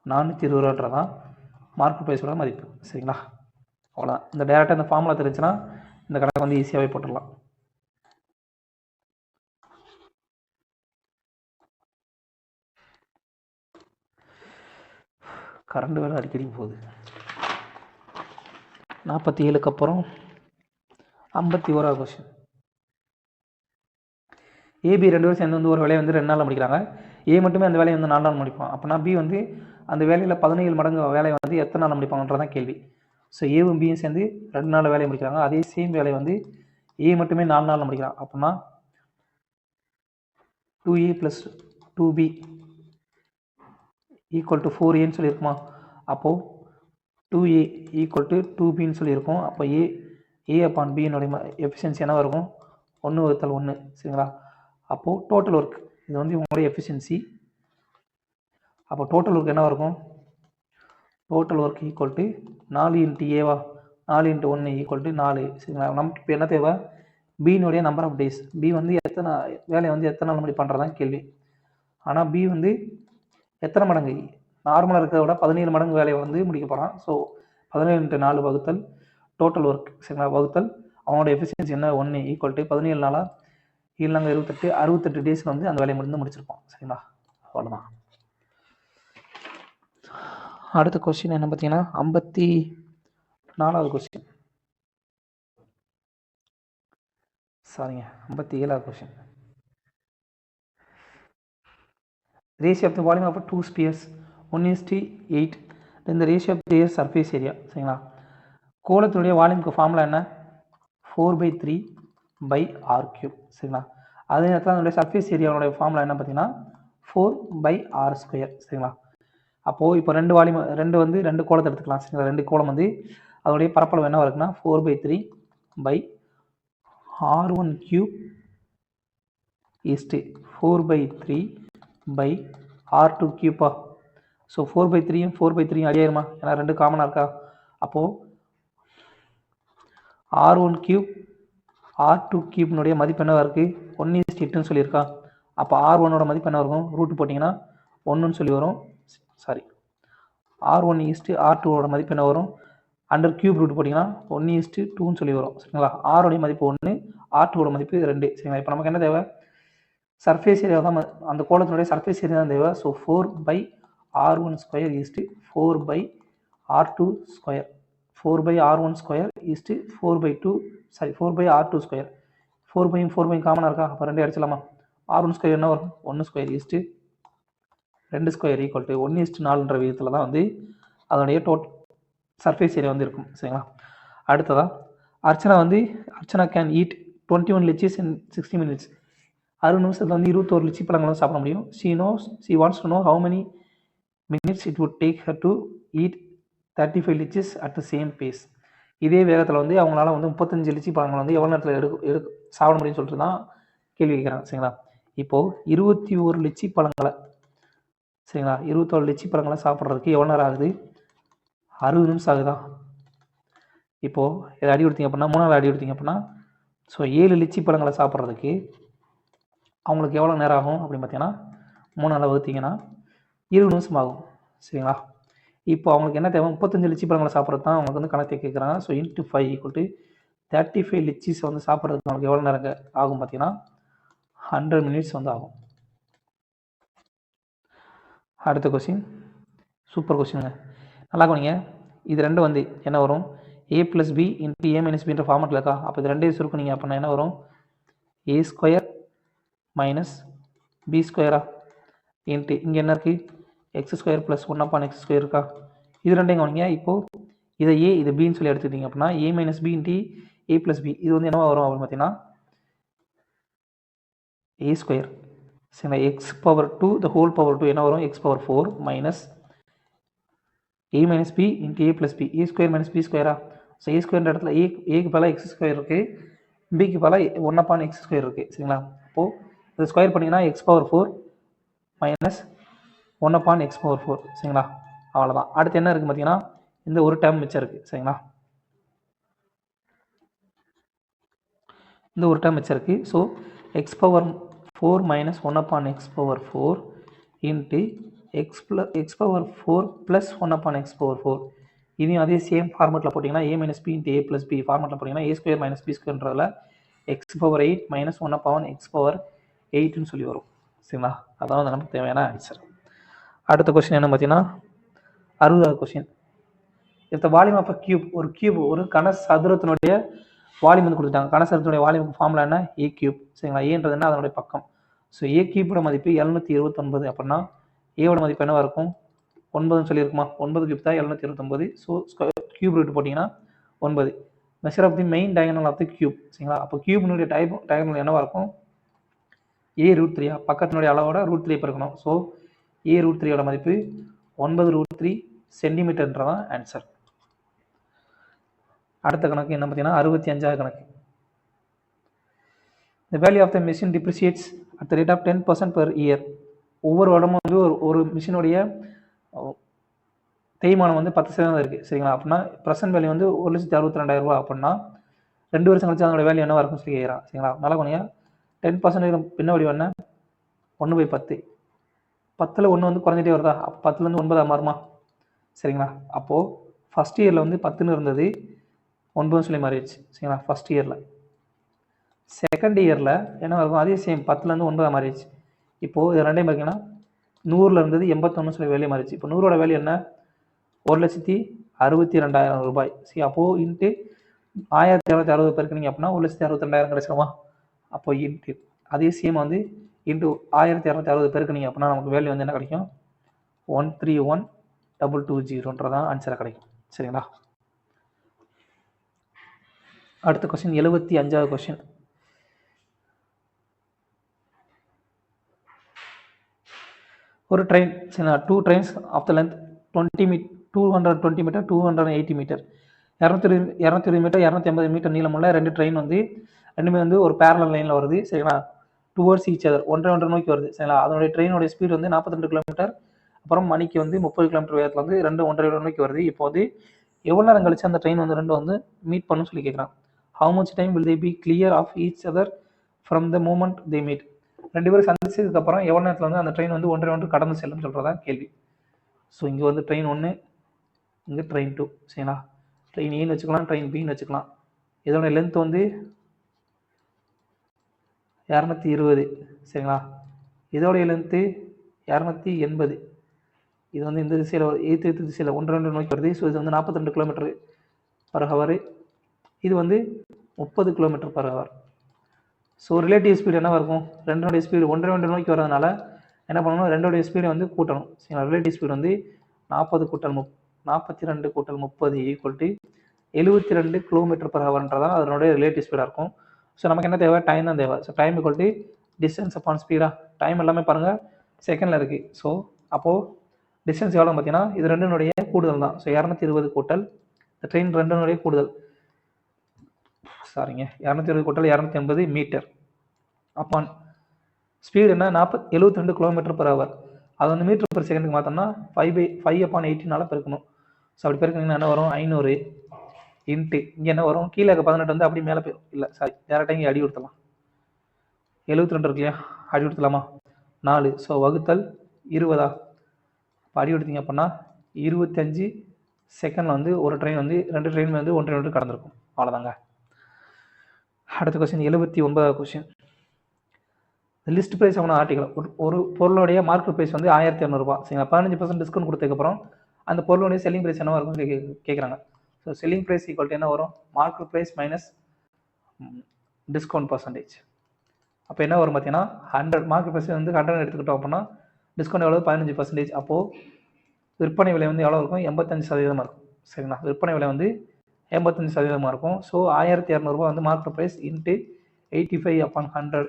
420 ரூபான்றதான் மார்க்கெட் ப்ரைஸோட மதிப்பு. சரிங்களா? அவ்வளோதான். இந்த டேரெக்டாக இந்த ஃபார்முலா தெரிஞ்சுன்னா இந்த கணக்கு வந்து ஈஸியாகவே போட்டுடலாம். கரண்ட் வேலை அடிக்கடி போகுது. 47க்கு அப்புறம் 51வது கொஸ்டின். ஏபி 2 பேரும் சேர்ந்து வந்து ஒரு வேலையை வந்து 2 நாளில் முடிக்கிறாங்க. ஏ மட்டுமே அந்த வேலையை வந்து 4 நாள் முடிப்பான். அப்படின்னா பி வந்து அந்த வேலையில் 17 மடங்கு வேலையை வந்து எத்தனை நாள் முடிப்பாங்கன்றதான் கேள்வி. ஸோ ஏவும் பியும் சேர்ந்து 2 நாளில் வேலையை முடிக்கிறாங்க. அதே சேம் வேலையை வந்து ஏ மட்டுமே 4 நாளில் முடிக்கிறான். அப்படின்னா 2A + 2B ஈக்குவல் டு 4Aன்னு சொல்லியிருக்குமா? அப்போது 2A ஈக்குவல் டு 2Bன்னு சொல்லியிருக்கோம். அப்போ ஏ அப்பான் பியினுடைய எஃபிஷியன்சி என்னவாக இருக்கும்? 1/1. சரிங்களா? அப்போது டோட்டல் ஒர்க் இது வந்து இவங்களுடைய எஃபிஷியன்சி. அப்போ டோட்டல் ஒர்க் என்னவாக இருக்கும்? Total work equal to 4 × Eva 4 × 1 equal to 4. சரிங்களா? நமக்கு இப்போ என்ன தேவை? பியினுடைய நம்பர் ஆஃப் டேஸ். பி வந்து எத்தனை வேலையை வந்து எத்தனை நாள் முடி பண்ணுறதான் கேள்வி. ஆனால் பி வந்து எத்தனை மடங்கு நார்மலாக இருக்கிறத விட 17 மடங்கு வேலையை வந்து முடிக்க போகிறான். ஸோ 17×4 வகுத்தல் டோட்டல் ஒர்க் சரிங்களா, வகுத்தல் அவனோட எஃபிஷியன்சி என்ன 1 ஈக்குவல் டு 17 நாளாக 7 28 68 டேஸில் வந்து அந்த வேலையை முடிச்சிருப்பான் சரிங்களா. அவ்வளோதான். அடுத்த கொஸ்டின் என்ன பார்த்தீங்கன்னா 54வது கொஸ்டின், சாரிங்க 57வது question. Ratio of the volume of 2 spheres 1:8. இந்த ratio of the surface area சரிங்களா. கோலத்தினுடைய வால்யூமுக்கு ஃபார்முலா என்ன 4/3/r³ சரிங்களா. அதே நேரத்தில் அதனுடைய சர்ஃபேஸ் ஏரியாவுடைய ஃபார்முலா என்ன பார்த்தீங்கன்னா 4/r² சரிங்களா. அப்போது இப்போ ரெண்டு கோலத்தை எடுத்துக்கலாம் சரிங்களா. ரெண்டு கோலம் வந்து அதோடைய பரப்பளவு என்ன இருக்குன்னா 4/3/r1³ = 4/3/r2³. ஸோ 4/3 4/3 அடியாயிருமா, ஏன்னா ரெண்டு காமனாக இருக்கா. அப்போது r1³ r2³ மதிப்பு என்னவா இருக்குது 1:8ன்னு சொல்லியிருக்கா. அப்போ r1ஓட மதிப்பு என்ன இருக்கும், ரூட் போட்டிங்கன்னா 1ன்னு சொல்லி வரும். சாரி, r1:r2ஓட மதிப்பு என்ன வரும், அண்டர் கியூப் ரூட் போட்டிங்கன்னா 1:2ன்னு சொல்லி வரும் சரிங்களா. r-உடைய மதிப்பு 1, r2ஓட மதிப்பு 2 சரிங்களா. இப்போ நமக்கு என்ன தேவை, சர்ஃபேஸ் ஏரியா தான், அந்த கோலத்தினுடைய சர்ஃபேஸ் ஏரியா தான் தேவை. So 4/r1² = 4/r2². 4/r1² = 4/r2². 4/4 காமனாக இருக்கா, அப்போ 2 அடிச்சலாமா. r1² என்ன வரும் 1² = 2² = 1:4 விதத்தில் தான் வந்து அதனுடைய சர்ஃபேஸ் ஏரியா வந்து இருக்கும் சரிங்களா. அடுத்ததாக Archana can eat 21 லிச்சீஸ் in 60 minutes. 60 நிமிஷத்தில் வந்து 21 லிச்சி பழங்களும் சாப்பிட முடியும். she wants to know how many minutes it would take her to eat 35 லிச்சீஸ் at the same pace. இதே வேகத்தில் வந்து அவங்களால வந்து 35 லிச்சி பழங்கள் வந்து எவ்வளோ நேரத்தில் சாப்பிட முடியும்னு சொல்லிட்டு தான் கேள்வி கேட்குறாங்க சரிங்களா. இப்போது 21 லிச்சி பழங்களை சரிங்களா, 21 லிச்சி பழங்களை சாப்பிட்றதுக்கு எவ்வளோ நேரம் ஆகுது, 60 நிமிஷம் ஆகுதா. இப்போது இதை அடி கொடுத்தீங்க அப்படின்னா 3 நாள் அடி கொடுத்தீங்க அப்படின்னா ஸோ 7 லிச்சி பழங்களை சாப்பிட்றதுக்கு அவங்களுக்கு எவ்வளோ நேரம் ஆகும் அப்படின்னு பார்த்தீங்கன்னா 3 நாள் வகுத்தீங்கன்னா 20 நிமிஷம் ஆகும் சரிங்களா. இப்போ அவங்களுக்கு என்ன தேவை, 35 லிச்சி பழங்களை சாப்பிட்றது தான் அவங்களுக்கு வந்து கணக்கு கேட்குறாங்க. ஸோ × 5 = 35 லிச்சீஸ் வந்து சாப்பிட்றதுக்கு அவங்களுக்கு எவ்வளோ நேரம் ஆகும் பார்த்தீங்கன்னா 100 மினிட்ஸ் வந்து ஆகும். அடுத்த கொஸ்டின் சூப்பர் கொஸ்டினுங்க, நல்லா கவனிங்க. இது ரெண்டும் வந்து என்ன வரும், a + b × a - b ஃபார்மெட்டில் இருக்கா. அப்போ இது ரெண்டையும் சுருக்குனீங்க அப்படின்னா என்ன வரும், a² - b² இன்ட்டு இங்கே என்ன இருக்குது x² + 1/x² இருக்கா. இது ரெண்டையும் கவனிங்க. இப்போது இதை a இதை பின்னு சொல்லி எடுத்துக்கிட்டீங்க அப்படின்னா a - b × a + b இது வந்து என்னவா வரும் அப்படின்னு பார்த்தீங்கன்னா a² சரிங்களா, x⁴ (2) என்ன வரும், x⁴ - a - b × a + b a² - b². So a² இடத்துல a-க்கு பதிலாக x² இருக்குது, b-க்கு பதிலாக 1/x² இருக்குது சரிங்களா. அப்போது இதை ஸ்கொயர் பண்ணிங்கன்னா x⁴ - 1/x⁴ சரிங்களா. அவ்வளோதான். அடுத்து என்ன இருக்குது பார்த்தீங்கன்னா இந்த ஒரு டேர்ம் மிச்சம் இருக்குது சரிங்களா. இந்த ஒரு டேர்ம் மிச்சம் இருக்குது. So x⁴ - 1/x⁴ into x⁴ + 1/x⁴. இதையும் அதே சேம் ஃபார்மெட்டில் போட்டிங்கன்னா a - b × a + b ஃபார்மெட்டில் போட்டிங்கன்னா a² - b²ன்றதில் x⁴ - 8 - 1/x⁴ சொல்லி வரும் சரிங்களா. அதான் வந்து நமக்கு தேவையான ஆன்சர். அடுத்த கொஸ்டின் என்ன பார்த்தீங்கன்னா 60வது question. if the volume of a cube, ஒரு கன சதுரத்தினுடைய வால்யூம் வந்து கொடுத்துட்டாங்க. கன சதுரத்தினுடைய வால்யூம் ஃபார்முலா என்ன a³ சரிங்களா. ஏன்றது என்ன அதனுடைய பக்கம். ஸோ a³ மதிப்பு 729 அப்படின்னா ஏவோட மதிப்பு என்னவா இருக்கும் 9ன்னு சொல்லியிருக்குமா. 9³ தான் 729. ஸோ கியூப் ரூட் போட்டிங்கன்னா 9. Measure of the main diagonal of the cube சரிங்களா. அப்போ கியூபினுடைய டயகனல் என்னவா இருக்கும் a√3. பக்கத்தினுடைய அளவோட √3 பெருக்கணும். ஸோ a√3யோட மதிப்பு 9√3 சென்டிமீட்டர்ன்றதான் ஆன்சர். அடுத்த கணக்கு என்ன பார்த்தீங்கன்னா 65வது கணக்கு. The value of the machine depreciates at the rate of 10% per year. ஒவ்வொரு வருடமும் வந்து ஒரு மிஷினுடைய தேய்மானம் வந்து 10% இருக்குது சரிங்களா. அப்படின்னா ப்ரெசன்ட் வேல்யூ வந்து 1,62,000 ரூபா அப்படின்னா 2 வருஷம் கழிச்சு அதோட வேல்யூ என்னவா இருக்கும்னு சொல்லி கேட்குறான். சரிங்களா? நல்லா கொஞ்சம் 10% பின்னாடி என்ன 1/10. 10ல் 1 வந்து குறைஞ்சிட்டே வருதா? 10லேருந்து 9 மாறுமா? சரிங்களா? அப்போது ஃபஸ்ட் இயரில் வந்து 10ன்னு இருந்தது 9ன்னு சொல்லி மாறிடுச்சு. சரிங்களா? ஃபஸ்ட் இயரில். செகண்ட் இயரில் என்ன இருக்கும்? அதே சேம் 10லேருந்து 9 மாறிடுச்சு. இப்போது இது ரெண்டையும் பார்த்தீங்கன்னா 100ல் இருந்தது 81 சொல்லி வேல்யூ மாறிடுச்சு. இப்போ 100ஓட வேல்யூ என்ன? 1,62,000 ரூபாய். சரி, அப்போது இன்ட்டு 1260 பெருக்குனீங்க அப்படின்னா 1,62,000 கிடைச்சிருமா? அப்போ இன்ட்டு அதே சேம் வந்து இன்ட்டு 1260 பெருக்குனீங்க அப்படின்னா நமக்கு வேல்யூ வந்து என்ன கிடைக்கும்? 131,220 ஆன்சராக கிடைக்கும். சரிங்களா? அடுத்த கொஸ்டின் 75வது கொஸ்டின். ஒரு ட்ரெயின், சரிங்களா, 2 trains of the length 220 metre 280 metre 220 metre 280 metre நீளமுள்ள 2 ட்ரெயின் வந்து ரெண்டுமே வந்து ஒரு பேரலல் லைனில் வருது. சரிங்களா? டுவர்ட்ஸ் ஈச் அதர், ஒன்றை நோக்கி வருது. சரிங்களா? அதனுடைய ட்ரெயினோட ஸ்பீட் வந்து 42 கிலோமீட்டர், அப்புறம் மணிக்கு வந்து 30 கிலோமீட்டர் வேகத்தில் வந்து ரெண்டு ஒன்றை நோக்கி வருது. இப்போ வந்து எவ்வளோ நேரம் கழிச்சு அந்த ட்ரெயின் வந்து ரெண்டு வந்து மீட் பண்ணுன்னு சொல்லி கேட்குறான். How much time will they be clear of each other from the moment they meet. ரெண்டு பேரும் சந்திச்சதுக்கப்புறம் எவ்வளோ நேரத்தில் வந்து அந்த ட்ரெயின் வந்து ஒன்று கடந்து செல்லும் சொல்கிறதா கேள்வி. ஸோ இங்கே வந்து ட்ரெயின் 1, இங்கே ட்ரெயின் 2. சரிங்களா? ட்ரெயின் ஏன்னு வச்சுக்கலாம், ட்ரெயின் பின்னு வச்சுக்கலாம். இதோட லென்த் வந்து 220. சரிங்களா? இதோடைய லென்த்து 280. இது வந்து இந்த திசையில் எதிர்த்து திசையில் ஒன்று நோக்கி வருது. ஸோ இது வந்து 42 கிலோமீட்டர் பர் ஹவர். இது வந்து 30 kilometre per hour. So relative speed என்னவாக இருக்கும்? ரெண்டோடைய ஸ்பீடு ஒன்று நோக்கி வரதுனால என்ன பண்ணணும்? ரெண்டோடைய ஸ்பீடை வந்து கூட்டணும். சரிங்களா? ரிலேட்டிவ் ஸ்பீடு வந்து 42 கூட்டல் 30 ஈக்குவல் டு 72 கிலோமீட்டர் பர் ஹவர்ன்றதான் அதனுடைய ரிலேட்டிவ் ஸ்பீடாக இருக்கும். ஸோ நமக்கு என்ன தேவை? டைம் தான் தேவை. So time equal to distance upon ஸ்பீடாக. டைம் எல்லாமே பாருங்கள் செகண்டில் இருக்குது. ஸோ அப்போது டிஸ்டன்ஸ் எவ்வளோ பார்த்தீங்கன்னா இது ரெண்டுனுடைய கூடுதல் தான். ஸோ 220 கூட்டல் இந்த ட்ரெயின் ரெண்டுனுடைய கூடுதல், சாரிங்க, 220 கூட்டல் 280 மீட்டர் அப்பான் ஸ்பீடு என்ன 72 கிலோமீட்டர் பர் ஹவர். அது வந்து மீட்டர் பர் செகண்டுக்கு மாற்றோம்னா 5/5/18 பெருக்கணும். ஸோ அப்படி பெருக்கினீங்கன்னா என்ன வரும்? 500 இன்ட்டு இங்கே என்ன வரும்? கீழே 18 வந்து அப்படி மேலே போயிடும். இல்லை சாரி, டேரெக்டாக இங்கே அடி கொடுத்துலாம். 72 இருக்கு இல்லையா? அடி கொடுத்துலாமா? 4. ஸோ வகுத்தல் 20. இப்போ அடி கொடுத்தீங்க அப்படின்னா 25 செகண்டில் வந்து ஒரு ட்ரெயின் வந்து ரெண்டு ட்ரெயின் வந்து ஒன்று கடந்திருக்கும். அவ்வளோதாங்க. அடுத்த கொஸ்டின் 79வது கொஸ்டின். லிஸ்ட் ப்ரைஸ் ஆன ஆர்டிகல். ஒரு பொருளுடைய மார்க்கெட் ப்ரைஸ் வந்து 1200 ரூபாய். சரிங்களா? 15% டிஸ்கவுண்ட் கொடுத்ததுக்கப்புறம் அந்த பொருளுடைய செல்லிங் ப்ரைஸ் என்ன வரும்னு கேட்குறாங்க. So selling price equal to என்ன வரும்? Market price minus discount percentage. அப்போ என்ன வரும் பார்த்தீங்கன்னா 100. மார்க்கெட் ப்ரைஸ் வந்து 100 எடுத்துக்கிட்டோம் அப்படின்னா டிஸ்கவுண்ட் எவ்வளோ? 15%. அப்போது விற்பனை விலை வந்து எவ்வளோ இருக்கும்? 85% இருக்கும். சரிங்களா? விற்பனை விலை வந்து 85% இருக்கும். ஸோ 1200 ரூபாய் வந்து market price into 85/100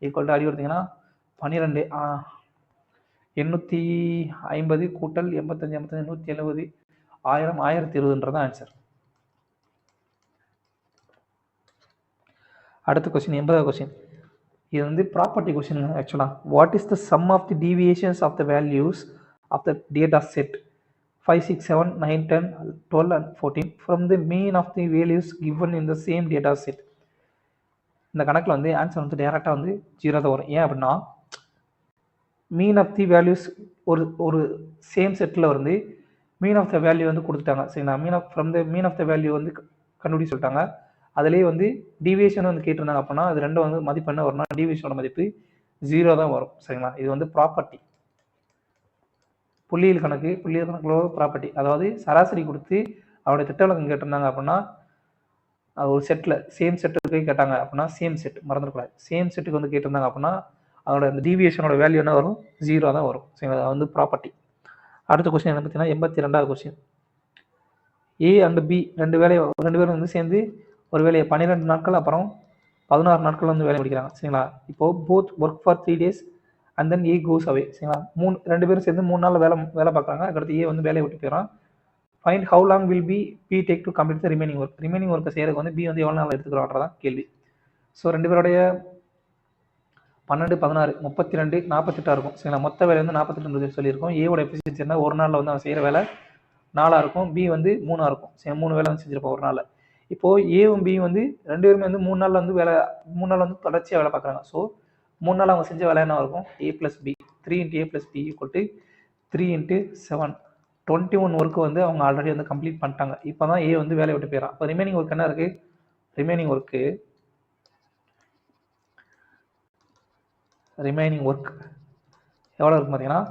equal to அடி கொடுத்தீங்கன்னா 12 850 கூட்டல் 85 170 1000 1020 ஆன்சர். அடுத்த கொஸ்டின் 80வது கொஸ்டின். இது வந்து ப்ராப்பர்ட்டி கொஸ்டின். ஆக்சுவலாக what is the sum of the deviations of the values of the data set 5, 6, 7, 9, 10, 12 and 14 from the mean of the values given in the same data set. இந்த கணக்கில் வந்து answer வந்து டேரெக்டாக வந்து 0 தான் வரும். ஏன் அப்படின்னா மீன் ஆஃப் தி வேல்யூஸ் ஒரு சேம் செட்டில் வந்து மீன் ஆஃப் த வேல்யூ வந்து கொடுத்துட்டாங்க. சரிங்களா? மீன் ஆஃப் த வேல்யூ வந்து கண்டுபிடி சொல்லிட்டாங்க. அதுலேயே வந்து டிவியேஷன் வந்து கேட்டிருந்தாங்க அப்படின்னா அது ரெண்டும் வந்து மதிப்பு என்ன வரும்னா டிவியேஷனோட மதிப்பு 0 தான் வரும். சரிங்களா? இது வந்து ப்ராப்பர்ட்டி, புள்ளியியல் கணக்கில் ப்ராப்பர்ட்டி. அதாவது சராசரி கொடுத்து அவருடைய திட்ட விலக்கம் கேட்டிருந்தாங்க அப்படின்னா அது ஒரு செட்டில் சேம் செட்டுக்கு கேட்டாங்க அப்படின்னா சேம் செட் மறந்துடக்கூடாது. சேம் செட்டுக்கு வந்து கேட்டிருந்தாங்க அப்படின்னா அதோட அந்த டீவியேஷனோட வேல்யூ என்ன வரும்? 0 தான் வரும். சரிங்களா? அது வந்து ப்ராப்பர்ட்டி. அடுத்த கொஸ்டின் என்ன பார்த்தீங்கன்னா 82வது கொஸ்டின். ஏ அண்ட் பி ரெண்டு பேரும் வந்து சேர்ந்து ஒரு வேலையை 12 நாட்கள் அப்புறம் 16 நாட்கள் வந்து வேலை முடிக்கிறாங்க. சரிங்களா? இப்போது both work for 3 days and then A goes away. சரிங்களா? ரெண்டு பேரும் சேர்ந்து 3 நாள் வேலை பார்க்குறாங்க. அதுக்கடுத்து ஏ வந்து வேலையை விட்டு போயிடறான். Find how long will B take to complete the remaining ஒர்க்கை செய்யறதுக்கு வந்து பி வந்து எவ்வளோ நாள் எடுத்துக்கிறோன்றதான் கேள்வி. ஸோ ரெண்டு பேருடைய 12, 16, 32, 48 இருக்கும். சரிங்களா? மொத்த வேலை வந்து 48 சொல்லியிருக்கோம். ஏவோட எஃபிஷியன்சி என்ன? ஒரு நாளில் வந்து அவன் செய்கிற வேலை 4 இருக்கும். பி வந்து 3 இருக்கும். சரி, 3 வேலை வந்து செஞ்சிருப்போம் ஒரு நாளில். இப்போது ஏவும் பியும் வந்து ரெண்டு பேருமே வந்து 3 நாள் வந்து மூணு நாள் வந்து தொடர்ச்சியாக வேலை பார்க்குறாங்க. ஸோ 3 நாள் அவங்க செஞ்ச வேலை என்ன இருக்கும், a + b 3 × a + b = 3 × 7 21 work வந்து அவங்க ஆல்ரெடி வந்து கம்ப்ளீட் பண்ணிட்டாங்க. இப்போ தான் ஏ வந்து வேலையை விட்டு போயிடறான். இப்போ ரிமைனிங் ஒர்க் என்ன இருக்குது, ரிமைனிங் ஒர்க் எவ்வளோ இருக்கும் பார்த்தீங்கன்னா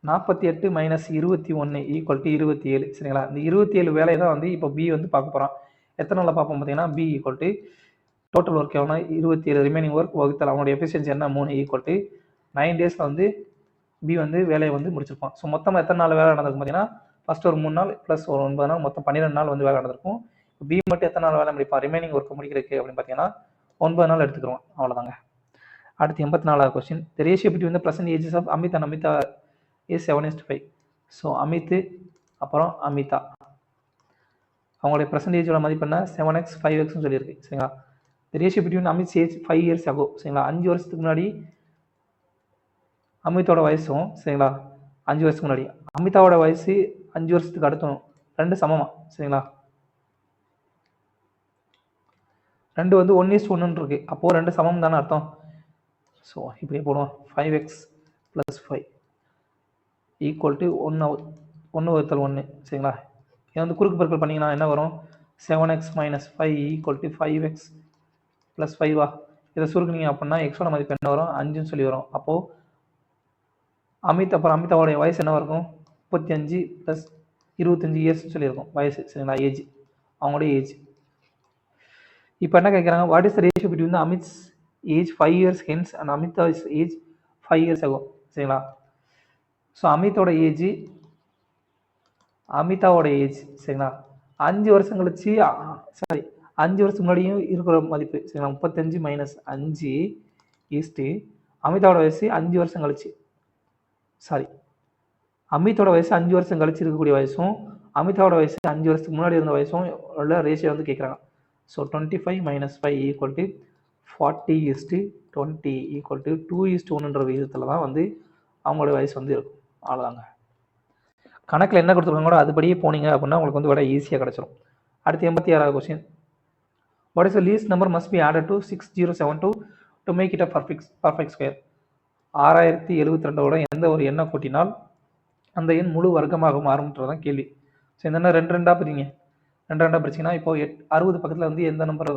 48 - 21 = 27. சரிங்களா? இந்த 27 வேலையை தான் வந்து இப்போ பி வந்து பார்க்க போகிறான். எத்தனை நாளில் பார்ப்போம் பார்த்தீங்கன்னா பி = டோட்டல் ஒர்க் எவ்வளோ 27 ரிமைனிங் ஒர்க் வகுத்தல் அவனுடைய எஃபிஷியன்சி என்ன 3 = 9 டேஸில் வந்து பி வந்து வேலையை வந்து முடிச்சிருப்பான். ஸோ மொத்தமாக எத்தனை நாள் வேலை நடந்திருக்கும் பார்த்தீங்கன்னா ஃபஸ்ட்டு ஒரு 3 நாள் ப்ளஸ் ஒரு 9 நாள் மொத்தம் 12 நாள் வந்து வேலை நடந்திருக்கும். பி மட்டும் எத்தனை நாள் வேலை முடிப்பான் ரிமைனிங் ஒர்க்கை முடிக்கிறதுக்கு அப்படின்னு பார்த்தீங்கன்னா 9 நாள் எடுத்துக்கிறோம். அவ்வளோதாங்க. அடுத்து 84வது question. The ratio between the present ages of Amit and Amita is 7:5. So Amit அப்புறம் அமிதா அவங்களுடைய பர்சன்டேஜோட மதிப்பு என்ன 7x 5xன்னு சொல்லியிருக்கு. சரிங்களா? தி ratio between Amit age 5 years ago. சரிங்களா? 5 வருஷத்துக்கு முன்னாடி அமிதோட வயசும் சரிங்களா 5 வருஷத்துக்கு முன்னாடி அமிதாவோட வயசு 5 வருஷத்துக்கு அடுத்தும் ரெண்டு சமமா. சரிங்களா? ரெண்டு வந்து 1:1 இருக்கு. அப்போது ரெண்டு சமம் தானே அர்த்தம். ஸோ இப்படியே போடுவோம் 5x + 5 = 1/1. சரிங்களா? இது வந்து குறுக்கு பெருக்கல் பண்ணிங்கன்னா என்ன வரும் 7x - 5 = 5x + 5 இதை சுருக்குனீங்க அப்படின்னா எக்ஸோட மதிப்பு என்ன வரும் 5ன்னு சொல்லி வரும். அப்போது அமிதாவோடைய வயசு என்ன இருக்கும் 35 + 25 இயர்ஸ்ன்னு சொல்லியிருக்கும் வயசு. சரிங்களா? ஏஜ் அவங்களுடைய ஏஜ். இப்போ என்ன கேட்குறாங்க, what is the ratio between the Amit's age 5 years hence and Amita's age 5 years ago. சரிங்களா? ஸோ அமிதாவோட ஏஜ் சரிங்களா 5 வருஷம் கழிச்சு 5 வருஷத்துக்கு முன்னாடியும் இருக்கிற மதிப்பு. சரிங்களா? 35 - 5 ஈஸ்ட்டு அமிதாவோட வயசு 5 வருஷம் கழிச்சு அமித்தோட வயசு 5 வருஷம் கழிச்சு இருக்கக்கூடிய வயசும் அமிதாவோட வயசு 5 வருஷத்துக்கு முன்னாடி இருந்த வயசும் உள்ள ரேஷியோ வந்து கேட்குறாங்க. ஸோ 25 - 5 = 40:20 = 2:1 விகிதத்தில் தான் வந்து அவங்களோட வயசு வந்து இருக்கும். அவ்வளோதாங்க. கணக்கில் என்ன கொடுத்துருக்காங்களோ அதுபடியே போனீங்க அப்படின்னா உங்களுக்கு வந்து விட ஈஸியாக கிடச்சிரும். அடுத்து 86வது question. What is the least number must be added to 6072 to make it a perfect square. 6072ஓட எந்த ஒரு எண்ணை கூட்டினால் அந்த எண் முழு வர்க்கமாக மாறும்ன்றதான் கேள்வி. ஸோ இந்த எண்ணை 2 பிரிங்க. 2 பிரிச்சிங்கன்னா இப்போ 60 பக்கத்தில் வந்து எந்த நம்பர்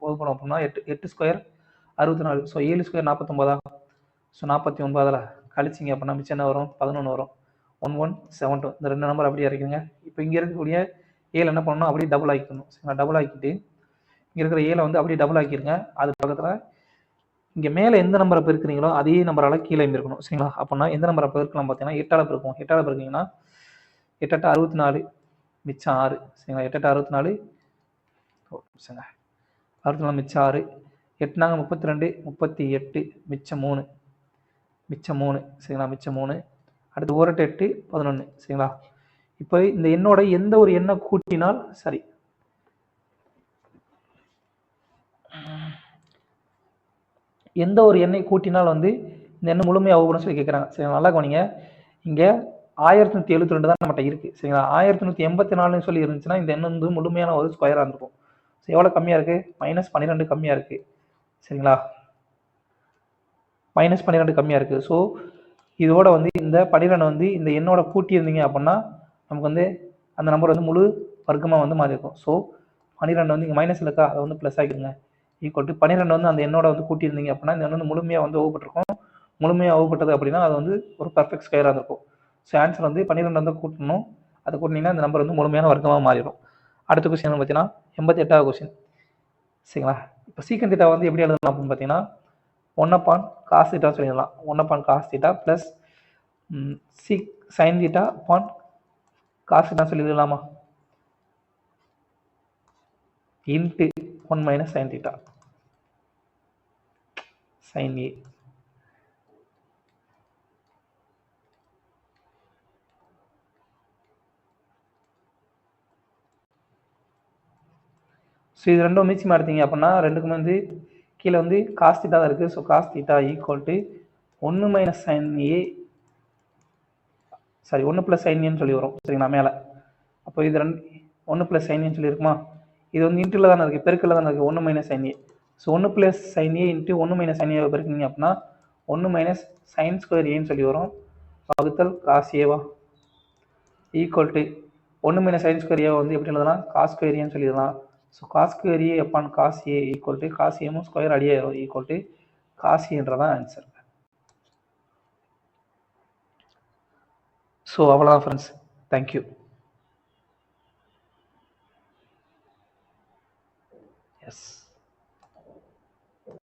வகுப்படும் அப்படின்னா 8 ஸ்கொயர் 64. So 7 square 49. ஸோ 49 கழிச்சிங்க அப்படின்னா மிச்சம் என்ன வரும் 11 வரும். 1172 இந்த 2 நம்பர் அப்படியே இறக்குங்க. இப்போ இங்கே இருக்கக்கூடிய 7 என்ன பண்ணணும் அப்படியே டபுள் ஆக்கிக்கணும். சரிங்களா? டபுள் ஆக்கிட்டு இங்கே இருக்கிற 7 வந்து அப்படியே டபுள் ஆக்கிருங்க. அது பக்கத்தில் இங்கே மேலே எந்த நம்பரை பெருக்கிறீங்களோ அதே நம்பரால் கீழே இருக்கணும். சரிங்களா? அப்படின்னா எந்த நம்பரை பெருக்கலாம் பார்த்தீங்கன்னா 8ஆல் பெருக்கும். 8ஆல் பெருக்கிங்கன்னா 8 × 64 மிச்சம் 6. சரிங்களா? 8 × 64 64 மிச்சம் 6. 8 நாங்க 32 38 மிச்சம் 3 சரிங்களா? மிச்சம் 3. அடுத்து 1 × 8 11. சரிங்களா? இப்போ இந்த எண்ணோட எந்த ஒரு எண்ணை கூட்டினால் சரி எந்த ஒரு எண்ணை கூட்டினால் வந்து இந்த எண்ணை முழுமையாக ஆகும்னு சொல்லி கேட்குறாங்க. சரி நல்லா கவனிங்க. இங்கே 1172 தான் நம்மகிட்ட இருக்குது. சரிங்களா? 1184 சொல்லி இருந்துச்சுன்னா இந்த எண்ணம் வந்து முழுமையான ஒரு ஸ்கொயராக இருந்திருக்கும். ஸோ எவ்வளோ கம்மியாக இருக்குது -12 கம்மியாக இருக்குது. சரிங்களா? -12 கம்மியாக இருக்குது. ஸோ இதோட வந்து இந்த 12 வந்து இந்த எண்ணோட கூட்டியிருந்தீங்க அப்படின்னா நமக்கு வந்து அந்த நம்பர் வந்து முழு வர்க்கமாக வந்து மாறி இருக்கும். ஸோ 12 வந்து இங்கே மைனஸ் இருக்கா அதை வந்து ப்ளஸ் ஆகிடுங்க. ஈக்குவல் டு 12 வந்து அந்த எண்ணோட வந்து கூட்டியிருந்தீங்க அப்படின்னா இந்த எண்ணம் வந்து முழுமையாக வந்து வகுப்பட்டிருக்கும். முழுமையாக வகுப்பட்டது அப்படின்னா அது வந்து ஒரு பர்ஃபெக்ட் ஸ்கொயராக இருக்கும். ஸோ ஆன்சர் வந்து 12 வந்து கூட்டணும். அதை கூட்டினீங்கன்னா இந்த நம்பர் வந்து முழுமையான வர்க்கமாக மாறிடும். அடுத்த கொஸ்டின் பார்த்தீங்கன்னா 88வது கொஸ்டின். சரிங்களா? இப்போ சீக்கன் தீட்டா வந்து எப்படி எழுதலாம் அப்படின்னு பார்த்தீங்கன்னா 1/cos θ சொல்லிடலாம். 1/cos θ ப்ளஸ் sin θ cos θ சொல்லிடலாமா into 1 - sin θ sin A. So இது ரெண்டும் மிச்சமாக எடுத்தீங்க அப்படின்னா ரெண்டுக்குமே வந்து கீழே வந்து cos θ தான் இருக்குது. So cos θ equals to 1 - sin A 1 + sin Aன்னு சொல்லி வரும். சரிங்களா? மேலே அப்போ இது 1 + sin Aன்னு சொல்லியிருக்குமா இது வந்து இன்ட்டில் தானே இருக்குது, பெருக்கில் தானே இருக்குது, 1 minus sign A. So 1 plus sine A into 1 minus sign ஏவை பெருக்கிங்க அப்படின்னா 1 மைனஸ் சைன் ஸ்கொயர் ஏன்னு சொல்லி வரும், வகுத்தல் காஸ் ஏவா equals to 1 minus sine square ஏவை வந்து எப்படி எழுதலாம், காஸ் ஸ்கொயர் ஏன்னு சொல்லிடலாம். So cos square A upon cos A equals to cos ஏமும் ஸ்கொயர் அடியே ஈக்குவல் டு காஸ் ஏன்றதான் ஆன்சர். ஸோ அவ்வளோதான் ஃப்ரெண்ட்ஸ், தேங்க்யூ. எஸ்.